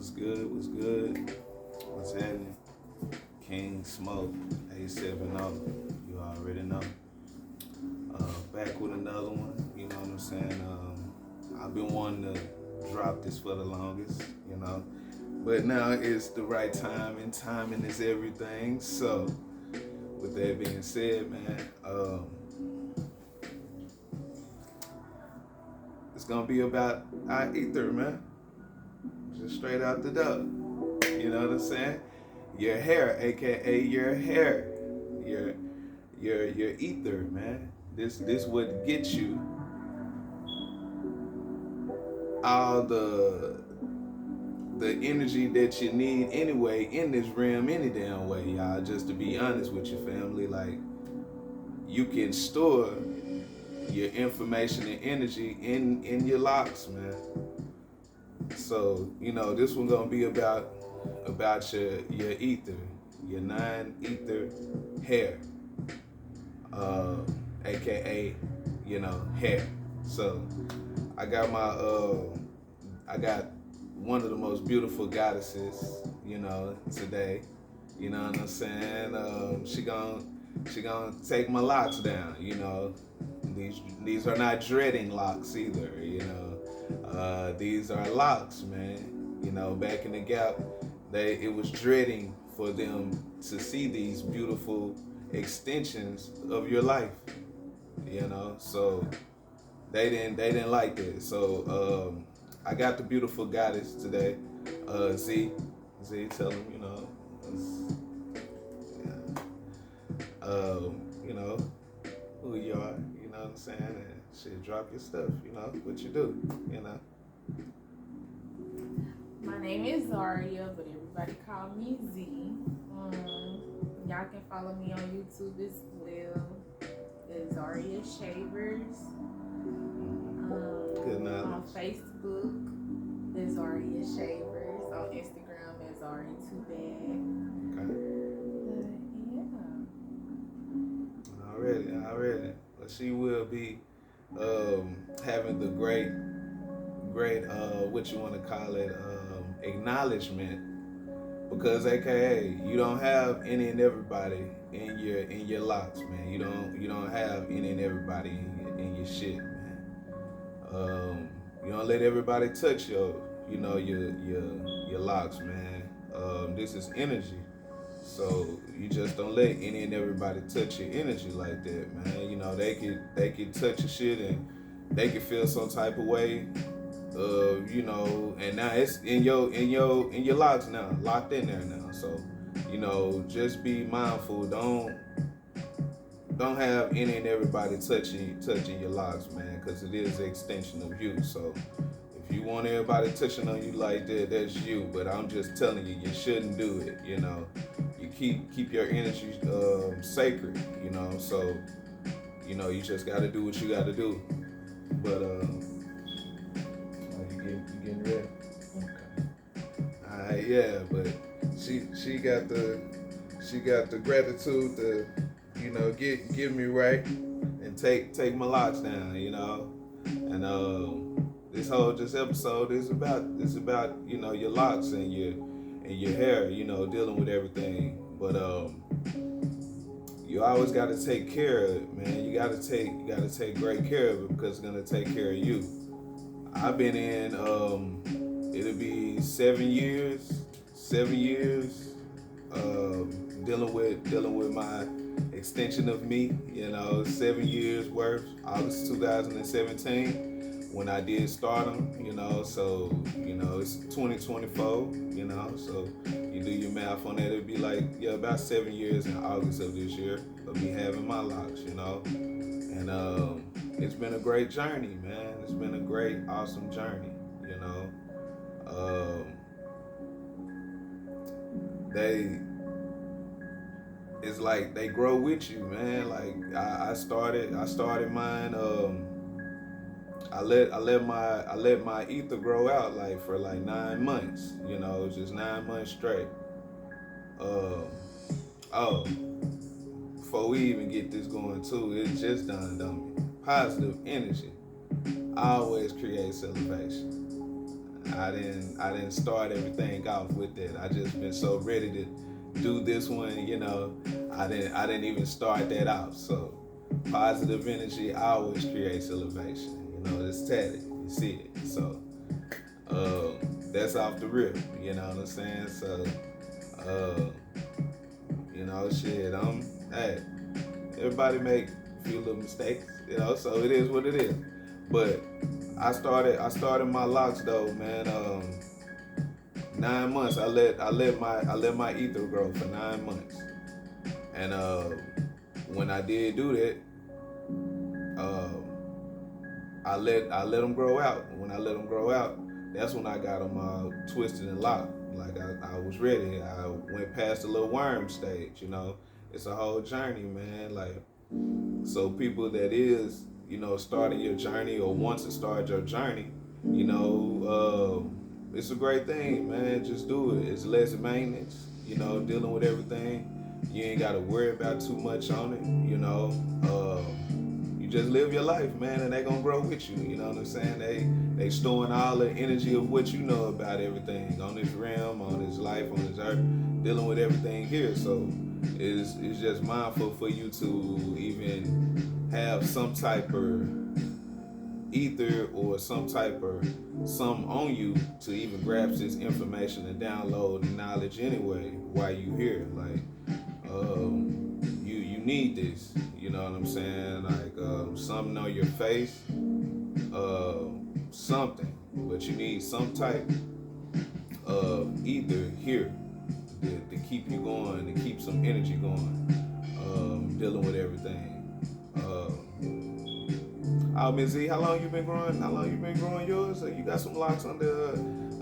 What's good? What's good? What's happening? King Smoke, A70. You already know. Back with another one. You know what I'm saying? I've been wanting to drop this for the longest, you know. But now it's the right time, and timing is everything. So, with that being said, man, it's gonna be about our ether, man. Just straight out the door. You know what I'm saying? Your hair, a.k.a. your hair, your your ether, man. This would get you all the energy that you need anyway in this realm any damn way, y'all. Just to be honest with your family, like you can store your information and energy in your locks, man. So you know this one gonna be about your ether, your non-ether hair, uh, aka hair. So I got I got one of the most beautiful goddesses, today. You know what I'm saying? She gonna take my locks down. These are not dreading locks either. These are locks, man. Back in the gap, it was dreading for them to see these beautiful extensions of your life. So they didn't like that. So I got the beautiful goddess today, Z. Tell him, you know who you are. You know what I'm saying? And shit, drop your stuff. What you do. My name is Zaria, but everybody call me Z. Y'all can follow me on YouTube as well. The Zaria Shavers. Good knowledge. On Facebook, the Zaria Shavers. On Instagram, as Zaria Too Bad. Okay. Already. Well, she will be having the great what you want to call it, acknowledgement, because a.k.a. you don't have any and everybody in your locks, man. You don't have any and everybody in your shit, man. You don't let everybody touch your locks, man. This is energy. So you just don't let any and everybody touch your energy like that, man. They could touch your shit and they could feel some type of way, and now it's in your locks now, locked in there now. So, just be mindful. Don't have any and everybody touching your locks, man, because it is an extension of you. So if you want everybody touching on you like that, that's you. But I'm just telling you, you shouldn't do it. You keep your energy sacred. So you just got to do what you got to do. But you getting ready? Okay. Yeah, but she got the gratitude to give me right and take my locks down. And this episode is about your locks and your hair. Dealing with everything, but you always got to take care of it, man. You got to take great care of it because it's gonna take care of you. I've been in it'll be 7 years dealing with my extension of me. 7 years worth. August 2017 when I did start them. So it's 2024. So you do your math on that. It'd be like about 7 years in August of this year of me having my locks. And it's been a great journey, man. It's been a great, awesome journey. It's like they grow with you, man. Like I started mine. I let my ether grow out like for like 9 months. Just 9 months straight. Before we even get this going too, it just dawned on me. Positive energy always creates elevation. I didn't start everything off with that. I just been so ready to do this one, I didn't even start that out. So positive energy always creates elevation. It's static. You see it. So uh, that's off the rip. You know what I'm saying? So uh, shit. Hey, everybody make a few little mistakes. So it is what it is. But I started my locks though, man. 9 months. I let my ether grow for 9 months, and when I did do that, uh, I let them grow out. When I let them grow out, that's when I got them twisted and locked. Like I was ready. I went past the little worm stage. It's a whole journey, man. Like, so people that is, starting your journey or wants to start your journey, it's a great thing, man. Just do it. It's less maintenance, dealing with everything. You ain't got to worry about too much on it, you just live your life, man, and they gonna grow with you. You know what I'm saying? They storing all the energy of what you know about everything on this realm, on this life, on this earth, dealing with everything here. So it's just mindful for you to even have some type of ether or some type of some on you to even grasp this information and download the knowledge anyway while you here. Like, you need this. You know what I'm saying? Like, something on your face, uh, something, but you need some type of ether here to keep you going, to keep some energy going, dealing with everything. Miss Z, how long you been growing? How long you been growing yours? You got some locks under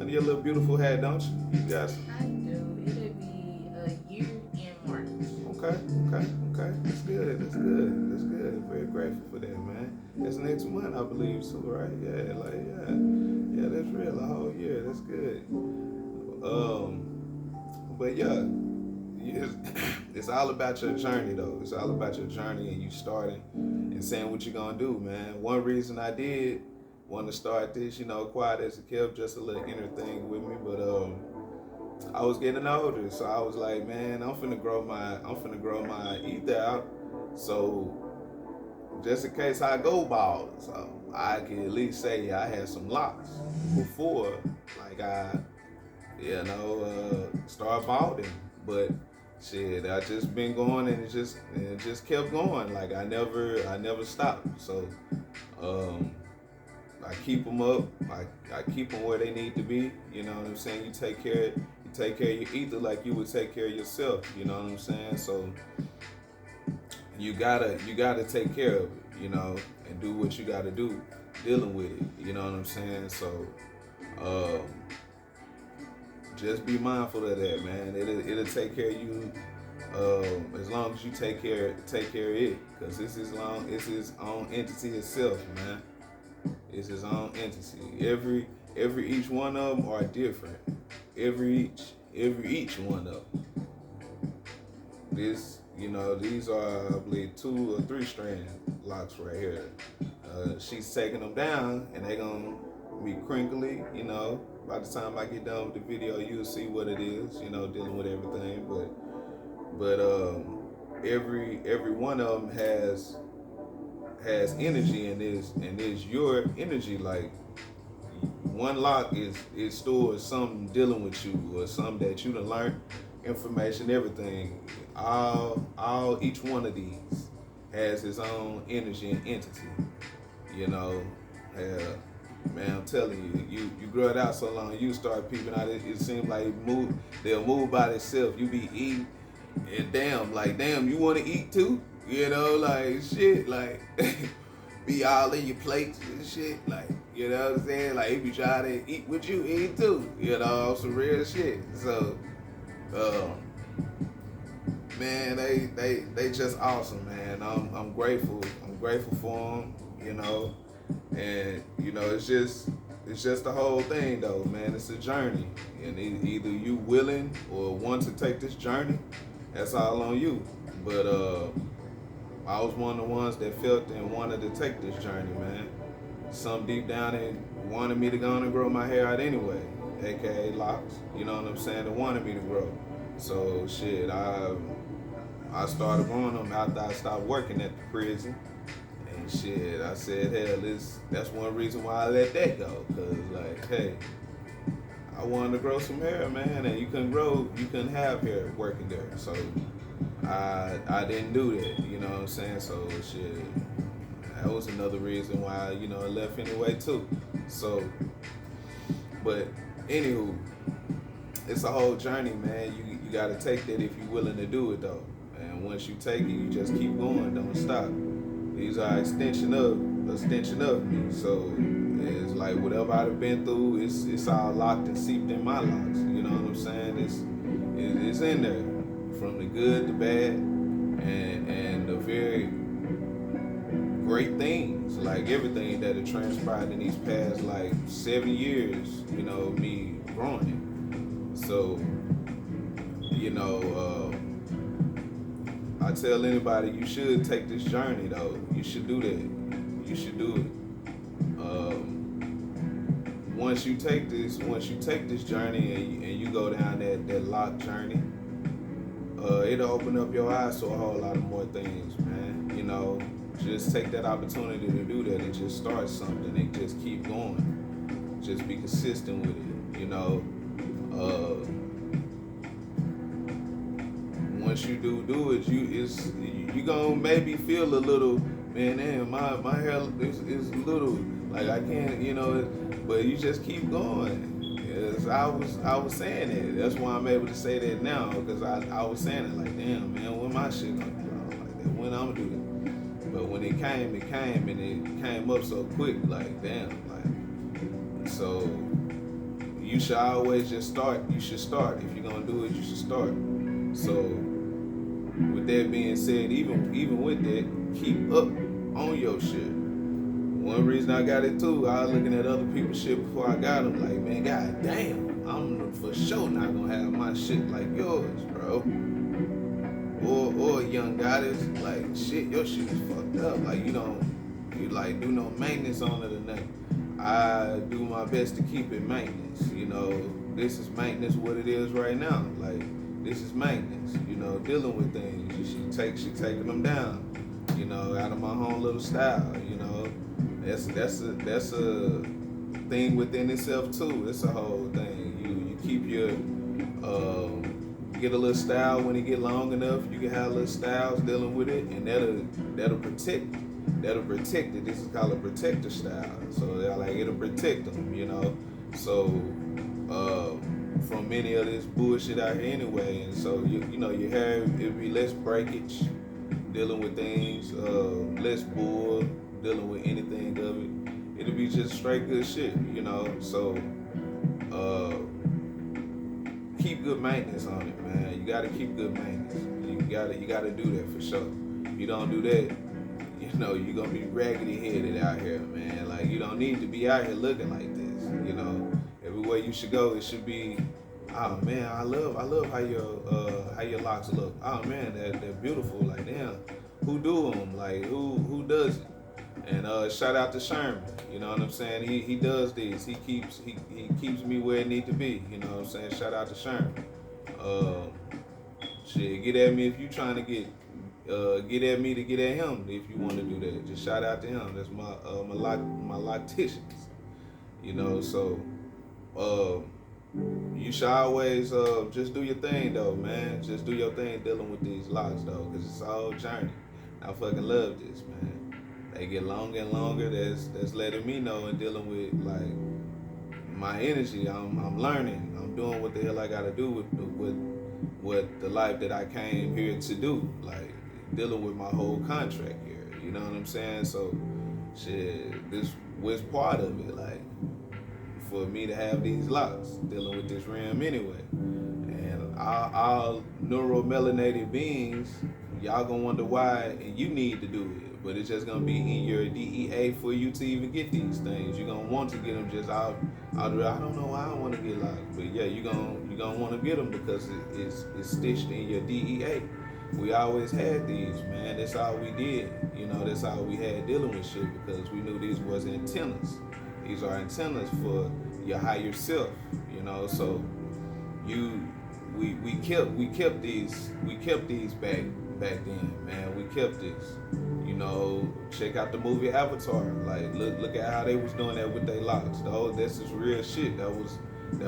your little beautiful head, don't you? You got some. I do. It'll be a year in March. Okay, okay, okay. That's good. That's good. That's good. Very grateful for that, man. That's next month, I believe, too, right? Yeah, like yeah, that's real. A whole year. That's good. But yeah, it's, it's all about your journey, though. It's all about your journey and you starting and saying what you're gonna do, man. One reason I did want to start this, quiet as it kept, just a little inner thing with me, but I was getting older, so I was like, man, I'm finna grow my ether out, so just in case I go bald, so I can at least say I had some locks before, like start balding. But shit, I just been going and it just kept going. Like I never stopped. So um, I keep them up. I keep them where they need to be. You know what I'm saying? You take care of your ether like you would take care of yourself. You know what I'm saying? So you gotta take care of it. And do what you gotta do dealing with it. You know what I'm saying? So um, just be mindful of that, man. It'll take care of you as long as you take care of it, because it's his own entity itself, man. It's his own entity. Every each one of them are different. Every each one of them. These are, I believe, 2 or 3 strand locks right here. She's taking them down, and they gonna be crinkly. By the time I get done with the video, you'll see what it is. Dealing with everything, but every one of them has energy, and is your energy. Like, one lock is stores something dealing with you, or something that you done learned, information, everything. Each one of these has its own energy and entity. You know, yeah, man, I'm telling you grow it out so long, you start peeping out. It seems like they'll move by themselves. You be eating, and damn, you want to eat too? Like shit, like be all in your plates and shit, like, what I'm saying? Like, he be trying to eat with you, eat too, some real shit. So, um, man, they just awesome, man. I'm grateful. I'm grateful for them, and it's just the whole thing, though, man. It's a journey, and either you willing or want to take this journey, that's all on you. But I was one of the ones that felt and wanted to take this journey, man. some deep down in wanted me to go on and grow my hair out anyway, a.k.a. locks. You know what I'm saying? They wanted me to grow. So shit, I started growing them after I stopped working at the prison. And shit, I said, hell, that's one reason why I let that go. Cause like, hey, I wanted to grow some hair, man, and you couldn't have hair working there. So I didn't do that. You know what I'm saying? So shit, that was another reason why I left anyway too. So, but anywho, it's a whole journey, man. You got to take that if you're willing to do it though. And once you take it, you just keep going, don't stop. These are extension of me. So it's like whatever I've been through, it's all locked and seeped in my locks. You know what I'm saying? It's in there, from the good, the bad, and the very great things, like everything that had transpired in these past like 7 years. Me growing it. So you know. I tell anybody you should take this journey though. You should do that. You should do it. Once you take this journey and you go down that lock journey, it'll open up your eyes to a whole lot of more things, man. Just take that opportunity to do that and just start something and just keep going. Just be consistent with it. Once you do it, you gonna maybe feel a little, man. Damn, my hair is a little like I can't, but you just keep going. Yes, I was saying it. That's why I'm able to say that now because I was saying it like, damn, man, when my shit gonna be on like that? When I'm gonna do that? But when it came, and it came up so quick, like damn, like so. You should always just start. You should start. If you're gonna do it, you should start. So with that being said, even with that, keep up on your shit. One reason I got it too, I was looking at other people's shit before I got them. Like, man, god damn, I'm for sure not gonna have my shit like yours, bro. Or young goddess, like shit, your shit is fucked up. Like you like do no maintenance on it or nothing. I do my best to keep it maintenance. This is maintenance what it is right now. Like this is maintenance, dealing with things. She taking them down, out of my own little style, That's a thing within itself too. It's a whole thing. You keep your get a little style when it get long enough. You can have little styles dealing with it, and that'll protect it. This is called a protector style. So like it'll protect them, So from any of this bullshit out here anyway, and so your hair it'll be less breakage, dealing with things, less bull, dealing with anything of it. It'll be just straight good shit, So keep good maintenance on it, man. You gotta keep good maintenance. You gotta do that for sure. If you don't do that, you're gonna be raggedy headed out here, man. Like you don't need to be out here looking like this. Everywhere you should go, it should be. Oh man, I love how your locks look. Oh man, they're beautiful. Like damn, who do them? Like who does it? And shout out to Sherman. You know what I'm saying? He does these. He keeps me where it need to be. You know what I'm saying? Shout out to Sherman. Shit, get at me if you trying to get at me to get at him if you want to do that. Just shout out to him. That's my locticians. So you should always just do your thing though, man. Just do your thing dealing with these locks though, cause it's a whole journey. I fucking love this, man. They get longer and longer. That's letting me know and dealing with like my energy. I'm learning. I'm doing what the hell I gotta do with the life that I came here to do. Like dealing with my whole contract here. You know what I'm saying? So shit, this was part of it. Like for me to have these locks, dealing with this rim anyway. And all neuromelanated beings, y'all gonna wonder why, and you need to do it. But it's just gonna be in your DEA for you to even get these things. You're gonna want to get them just out. I don't know why I want to get locked, but yeah, you're gonna want to get them because it's stitched in your DEA. we always had these, man. That's all we did. That's all we had dealing with shit because we knew these was antennas. These are antennas for your higher self. So you we kept these back then, man. We kept this. Check out the movie Avatar. Like look at how they was doing that with their locks. Though this is real shit. That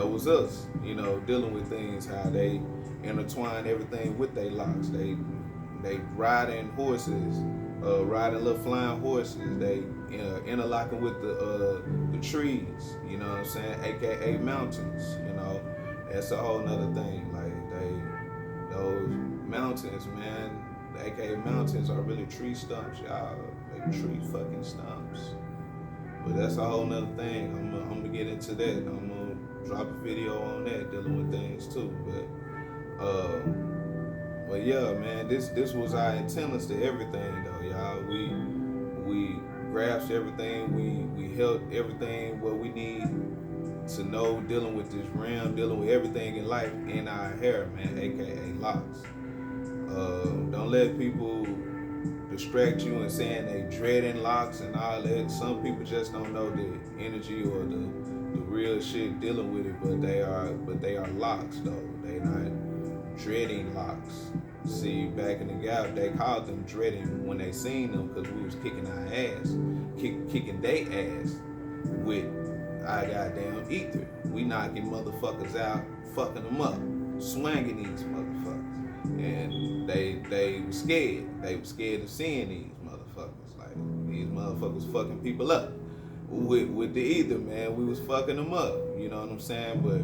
was us. Dealing with things how they intertwine everything with their locks. They riding horses, riding little flying horses. They interlocking with the trees. You know what I'm saying? A.k.a. mountains. That's a whole nother thing. Like those mountains, man. The a.k.a. mountains are really tree stumps, y'all. Like tree fucking stumps. But that's a whole nother thing. I'm gonna get into that. I'm gonna drop a video on that dealing with things too. But yeah, man, this was our antennas to everything though, y'all. We grasped everything. We held everything what we need to know dealing with this realm, dealing with everything in life in our hair, man, aka locks. Don't let people distract you and saying they dreading locks and all that. Some people just don't know the energy or the real shit dealing with it, but they are locks though. They not dreading locks. See, back in the gap, they called them dreading when they seen them because we was kicking our ass, kicking they ass with our goddamn ether. We knocking motherfuckers out, fucking them up, swinging these motherfuckers, and they were scared. They were scared of seeing these motherfuckers. Like these motherfuckers fucking people up with the ether, man. We was fucking them up. You know what I'm saying? But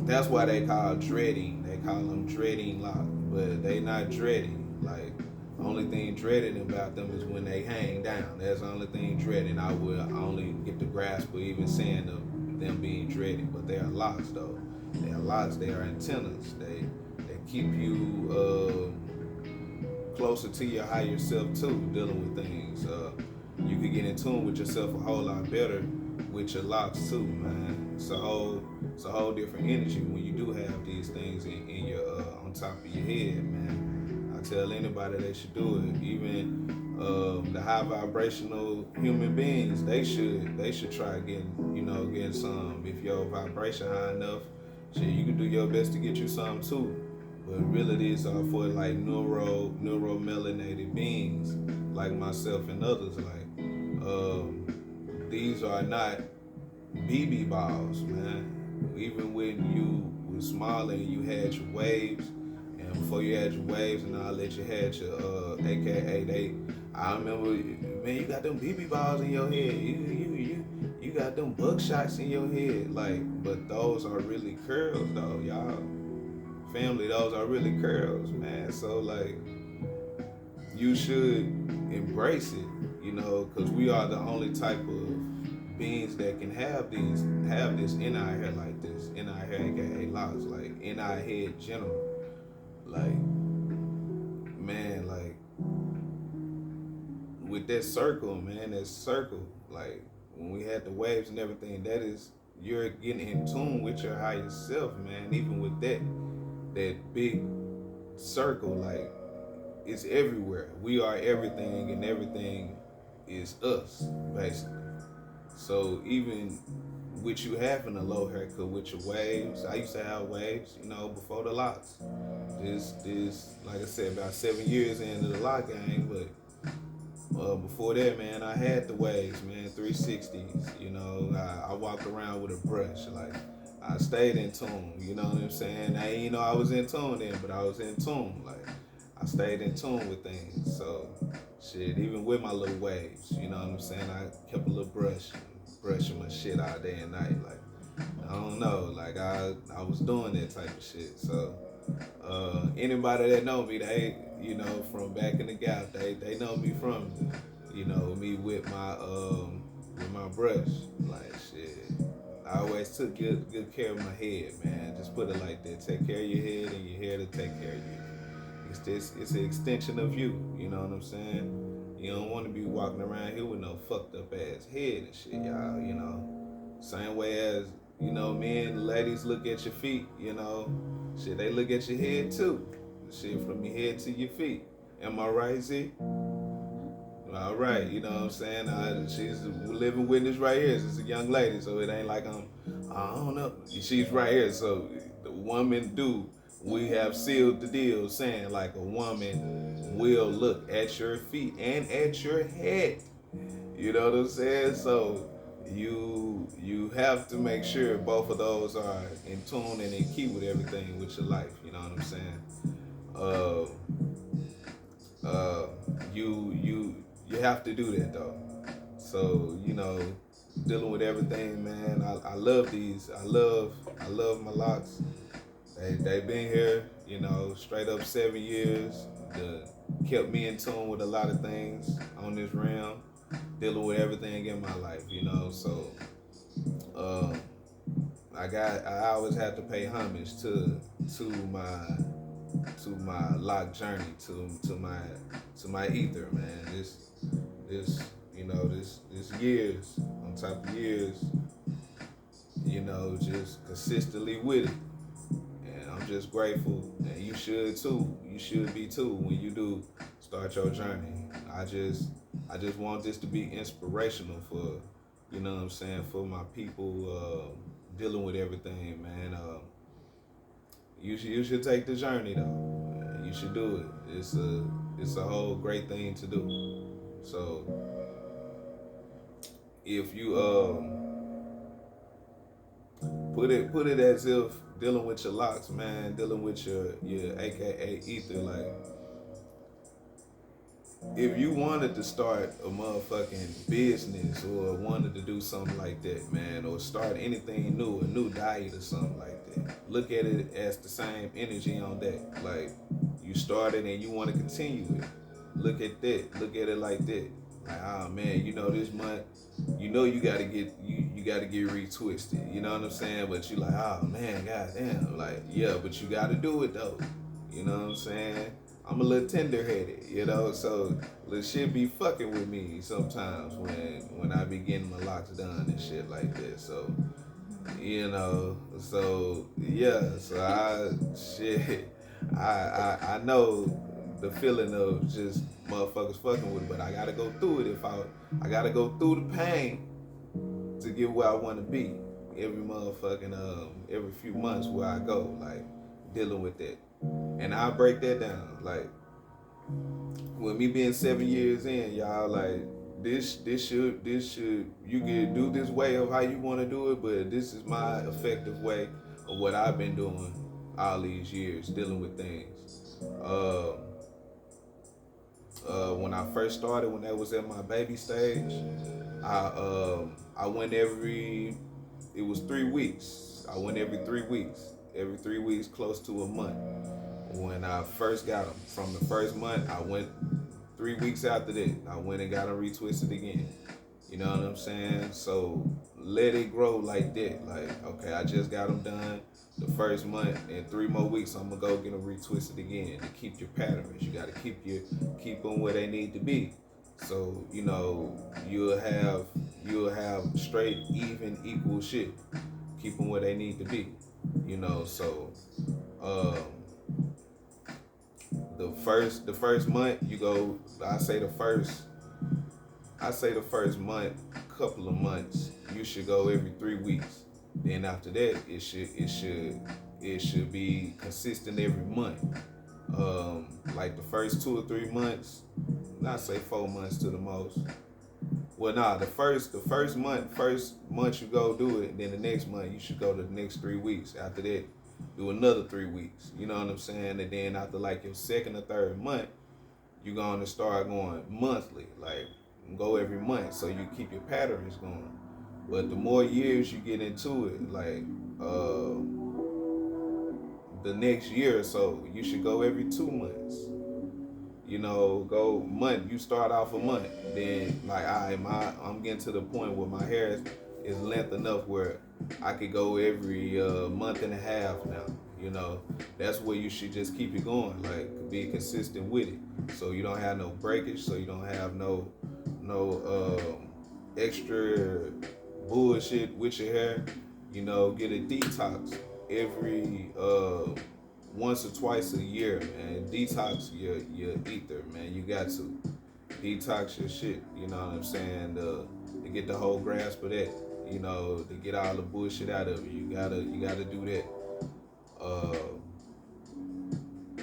that's why they call dreading. They call them dreading lock, but they not dreading. Like only thing dreading about them is when they hang down. That's the only thing dreading. I will only get the grasp of even saying them being dreading. But they are locks though. They are locks. They are antennas. They keep you closer to your higher self too, dealing with things. You can get in tune with yourself a whole lot better with your locks too, man. It's a whole different energy when you do have these things in your on top of your head, man. I tell anybody they should do it. Even the high vibrational human beings, they should try getting some. If your vibration high enough, shit, you can do your best to get you some too. But really, these are for like neuromelanated beings like myself and others. Like these are not BB balls, man. Even when you was smaller and you had your waves, and before you had your waves and all that, you had your AKA they. I remember, man, you got them BB balls in your head. You got them buckshots in your head. Like, but those are really curls, though, y'all. Family, those are really curls, man. So like, you should embrace it, because we are the only type of beings that can have this in our hair like this, in our hair, aka locks, like in our head general. Like, man, like with that circle, man, that circle, like when we had the waves and everything, that is you're getting in tune with your higher self, man. Even with that big circle, like it's everywhere. We are everything, and everything is us, basically. So even with you having a low haircut with your waves, I used to have waves, before the locks. This, like I said, about 7 years into the lock game, but before that, man, I had the waves, man, 360s. I walked around with a brush, like I stayed in tune. You know what I'm saying? I was in tune then, but I was in tune. Like I stayed in tune with things. So, shit, even with my little waves, you know what I'm saying? I kept a little brush, brushing my shit all day and night. Like I don't know, like I was doing that type of shit. So anybody that know me, they from back in the gap, they know me from me with my brush. Like shit, I always took good care of my head, man. Just put it like that. Take care of your head, and your hair to take care of you. It's an extension of you. You know what I'm saying? You don't want to be walking around here with no fucked up ass head and shit, y'all. Same way as You know, men, ladies look at your feet. You know, shit, they look at your head too. Shit, from your head to your feet. Am I right, Z? All right, you know what I'm saying? She's a living witness right here. She's a young lady, so it ain't like I don't know. She's right here. So the woman do, we have sealed the deal saying like a woman will look at your feet and at your head. You know what I'm saying? So you have to make sure both of those are in tune and in key with everything with your life. You know what I'm saying? Uh, uh, you have to do that though. So you know, dealing with everything, man. I love these. I love my locks. They been here, you know, straight up 7 years. The kept me in tune with a lot of things on this realm, dealing with everything in my life, you know. So um, I always have to pay homage to my to my lock journey, to my ether, man. This you know this years on top of years, you know, just consistently with it. And I'm just grateful, and you should too. You should be too when you do start your journey. I just want this to be inspirational for, you know what I'm saying, for my people dealing with everything, man. You should take the journey though. You should do it. It's a whole great thing to do. So if you put it as if dealing with your locks, man, dealing with your AKA ether, like if you wanted to start a motherfucking business or wanted to do something like that, man, or start anything new, a new diet or something like that, look at it as the same energy on that. Like you started and you want to continue it. Look at that. Look at it like that. Like, oh man, you know this month, you know you gotta get retwisted. You know what I'm saying? But you like, oh man, goddamn, like yeah, but you gotta do it though. You know what I'm saying? I'm a little tender headed, you know, so the shit be fucking with me sometimes when I be getting my locks done and shit like that. So, you know, so yeah, so I know the feeling of just motherfuckers fucking with it, but I gotta go through it I gotta go through the pain to get where I wanna be. Every motherfucking every few months where I go, like dealing with that. And I break that down. Like with me being 7 years in, y'all, like this should you can do this way of how you want to do it, but this is my effective way of what I've been doing all these years dealing with things. Um, when I first started, when that was at my baby stage, I went every it was 3 weeks. I went every 3 weeks, close to a month. When I first got them, from the first month, I went 3 weeks after that. I went and got them retwisted again. You know what I'm saying? So let it grow like that. Like, okay, I just got them done the first month. In 3 more weeks, I'm gonna go get them retwisted again to keep your patterns. You gotta keep them where they need to be. So you know you'll have straight, even, equal shit. Keep them where they need to be. You know, so um, the first month you go. I say the first month, couple of months, you should go every 3 weeks. Then after that, it should be consistent every month. Like the first 2 or 3 months, not say 4 months to the most. Well, nah, the first month you go do it. Then the next month you should go to the next 3 weeks. After that, do another 3 weeks. You know what I'm saying? And then after like your second or third month, you're going to start going monthly, like go every month, so you keep your patterns going. But the more years you get into it, like the next year or so, you should go every 2 months. You know, go month. You start off a month, then like I'm getting to the point where my hair is length enough where I could go every month and a half now. You know, that's where you should just keep it going, like be consistent with it, so you don't have no breakage, so you don't have no extra bullshit with your hair. Get a detox every once or twice a year, man. Detox your ether, man. You got to detox your shit. You know what I'm saying? To get the whole grasp of that. To get all the bullshit out of it. You gotta do that. Uh,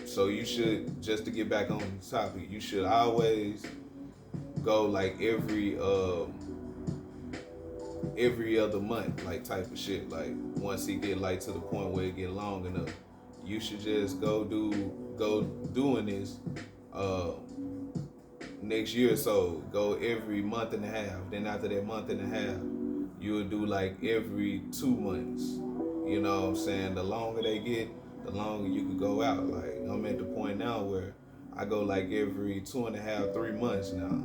so you should, just to get back on the topic, you should always go like every other month, like type of shit. Like once it get like to the point where it get long enough, you should just go doing this uh next year or so. Go every month and a half. Then after that month and a half, you'll do like every 2 months. You know what I'm saying? The longer they get, the longer you could go out. Like I'm at the point now where I go like every 2.5, 3 months now.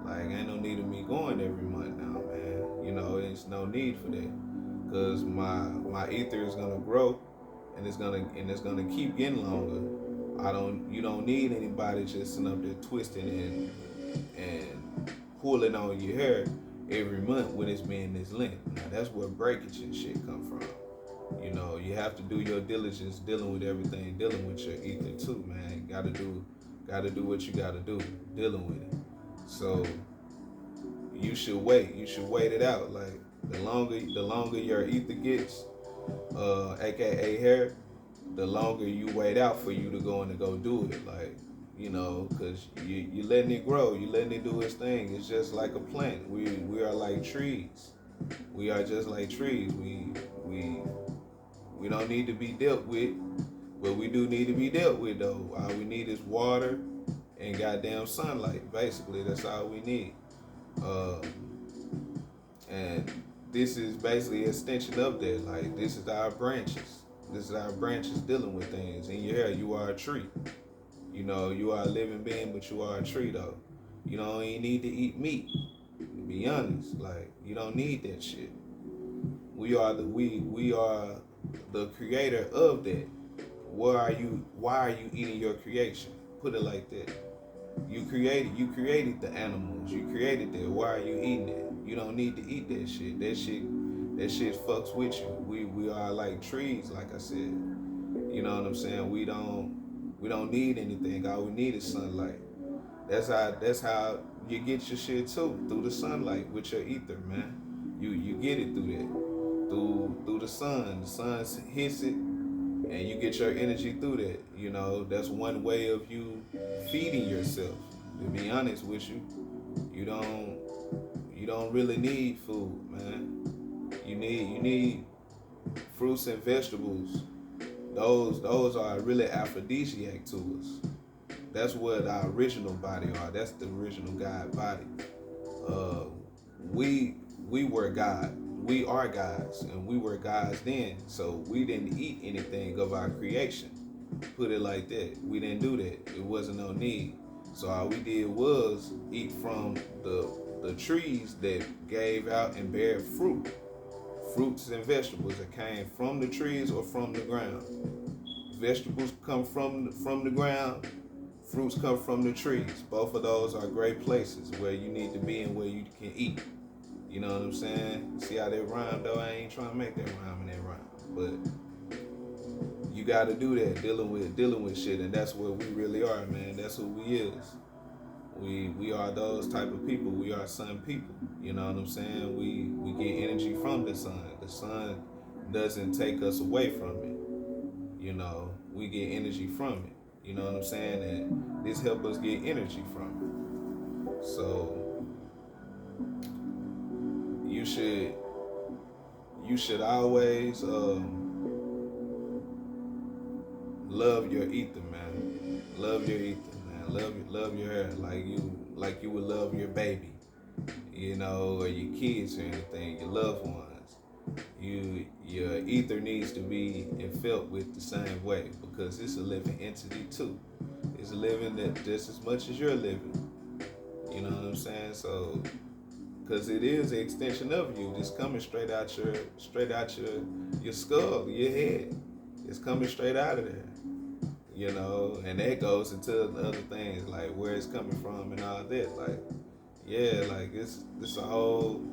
Like ain't no need of me going every month now, man. There's no need for that. Cause my ether is gonna grow and it's gonna keep getting longer. You don't need anybody just sitting up there twisting and pulling on your hair every month when it's being this length. Now that's where breakage and shit come from. You have to do your diligence dealing with everything, dealing with your ether too, man. Gotta do what you gotta do, dealing with it. So you should wait. You should wait it out. Like the longer your ether gets, aka hair, the longer you wait out for you to go and to go do it. Like, because you letting it grow, you letting it do its thing. It's just like a plant. We are like trees. We are just like trees. We don't need to be dealt with, but we do need to be dealt with though. All we need is water and goddamn sunlight. Basically, that's all we need. Uh, and this is basically an extension of that. Like this is our branches. This is our branches dealing with things. In your hair, you are a tree. You are a living being, but you are a tree though. You don't even need to eat meat. To be honest, like you don't need that shit. We are the creator of that. Why are you eating your creation? Put it like that. You created the animals. You created that. Why are you eating it? You don't need to eat that shit. That shit fucks with you. We are like trees, like I said. You know what I'm saying? We don't need anything. All we need is sunlight. That's how you get your shit too, through the sunlight with your ether, man. You get it through that. Through the sun. The sun hits it and you get your energy through that. That's one way of you feeding yourself. To be honest with you, you don't really need food, man. You need fruits and vegetables. Those are really aphrodisiac to us. That's what our original body are. That's the original God body. Uh, we we were God. We are gods, and we were gods then. So we didn't eat anything of our creation. Put it like that. We didn't do that. It wasn't no need. So all we did was eat from the trees that gave out and bare fruits and vegetables that came from the trees or from the ground. Vegetables come from the ground. Fruits come from the trees. Both of those are great places where you need to be and where you can eat. You know what I'm saying? See how that rhyme though? I ain't trying to make that rhyme and that rhyme. But you gotta do that, dealing with shit, and that's what we really are, man. That's who we is. We are those type of people. We are sun people. You know what I'm saying? We get energy from the sun. The sun doesn't take us away from it. We get energy from it. You know what I'm saying? And this help us get energy from it. So you should always love your ether, man. Love your ether, man. Love your hair like you would love your baby, or your kids or anything, your loved ones. Your ether needs to be and felt with the same way because it's a living entity too. It's living that just as much as you're living. You know what I'm saying? So, because it is an extension of you, just coming straight out your skull, your head. It's coming straight out of there. And that goes into the other things like where it's coming from and all that. Like, yeah, like it's a whole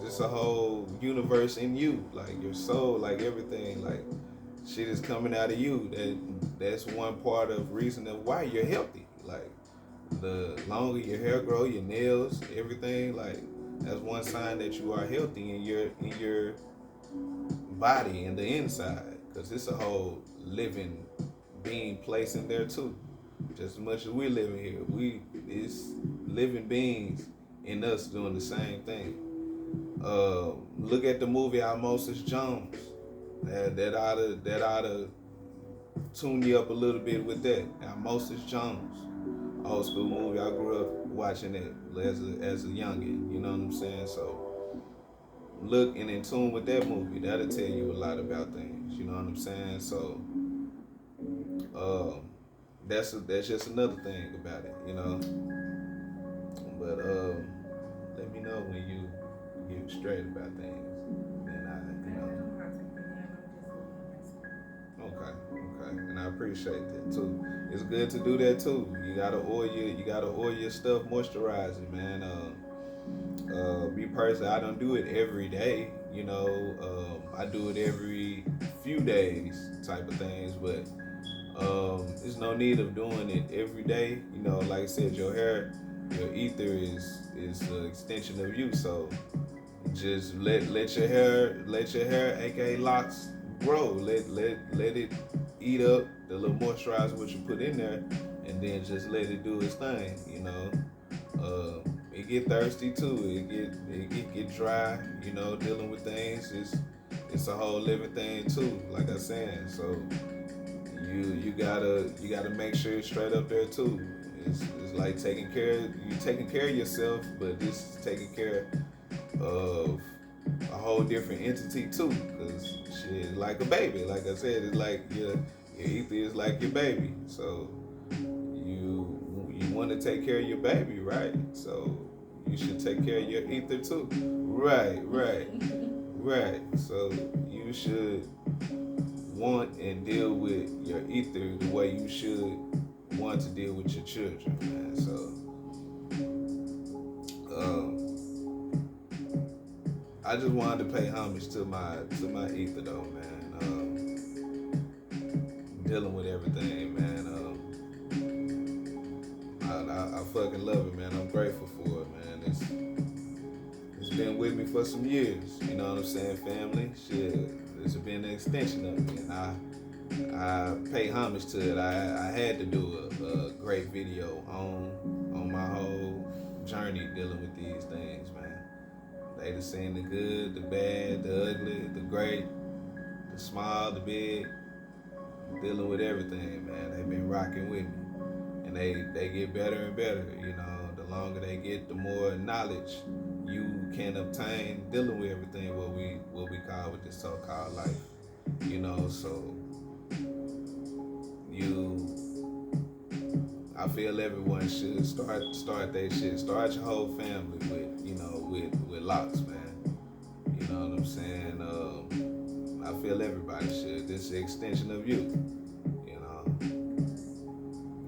just a whole universe in you, like your soul, like everything, like shit is coming out of you. That's one part of reason of why you're healthy. Like the longer your hair grow, your nails, everything, like that's one sign that you are healthy in your body and the inside, because it's a whole living being place in there too. Just as much as we living here, we it's living beings in us doing the same thing. Look at the movie Osmosis Jones. That oughta tune you up a little bit with that. Osmosis Jones, old school movie. I grew up watching it as a youngin. You know what I'm saying? So look and in tune with that movie. That'll tell you a lot about things. You know what I'm saying? So um, that's just another thing about it. You know. But let me know when you get straight about things. And okay, okay, and I appreciate that too. It's good to do that too. You gotta oil your stuff, moisturize it, man. Me personally, I don't do it every day. You know, I do it every few days, type of things. But there's no need of doing it every day. You know, like I said, your ether is an extension of you. So just let your hair, aka locks, grow. Let it eat up the little moisturizer what you put in there, and then just let it do its thing. You know, it get thirsty too. It get dry. You know, dealing with things it's a whole living thing too. Like I said, so you gotta make sure it's straight up there too. It's like taking care of yourself, but this is taking care of a whole different entity too. Cause shit, like a baby. Like I said, it's like your ether is like your baby. So you want to take care of your baby, right? So you should take care of your ether too. Right, right, right. So you should want and deal with your ether the way you should want to deal with your children, man. So I just wanted to pay homage to my ether though, man. Dealing with everything, man. I fucking love it, man. I'm grateful for it, man. It's been with me for some years. You know what I'm saying, family? Shit, it's been an extension of me, and I pay homage to it. I had to do a great video on my whole journey dealing with these things, man. They done seen the good, the bad, the ugly, the great, the small, the big, dealing with everything, man. They've been rocking with me, and they get better and better. You know, the longer they get, the more knowledge you can obtain dealing with everything what we call with this so-called life. You know, so you I feel everyone should start their shit. Start your whole family with locks, man. You know what I'm saying? I feel everybody should. This is an extension of you.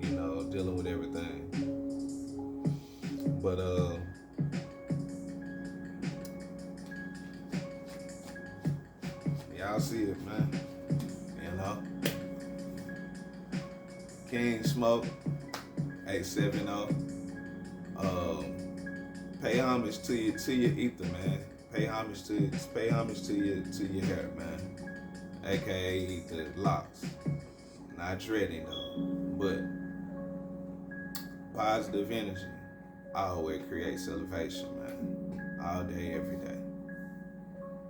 You dealing with everything. But y'all see it, man. You know, King Smoke, 870. Pay homage to your ether, man. Pay homage to your hair, man. A.k.a. the locks. Not dreading though, but positive energy always creates elevation, man. All day, every day.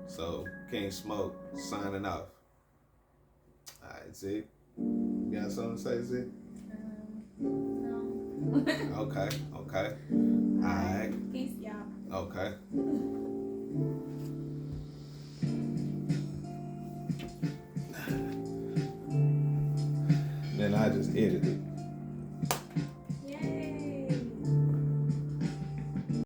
So King Smoke signing off. All right, Z. You got something to say, Z? No. Okay, okay. All right. Peace, y'all. Okay. Then I just edited it.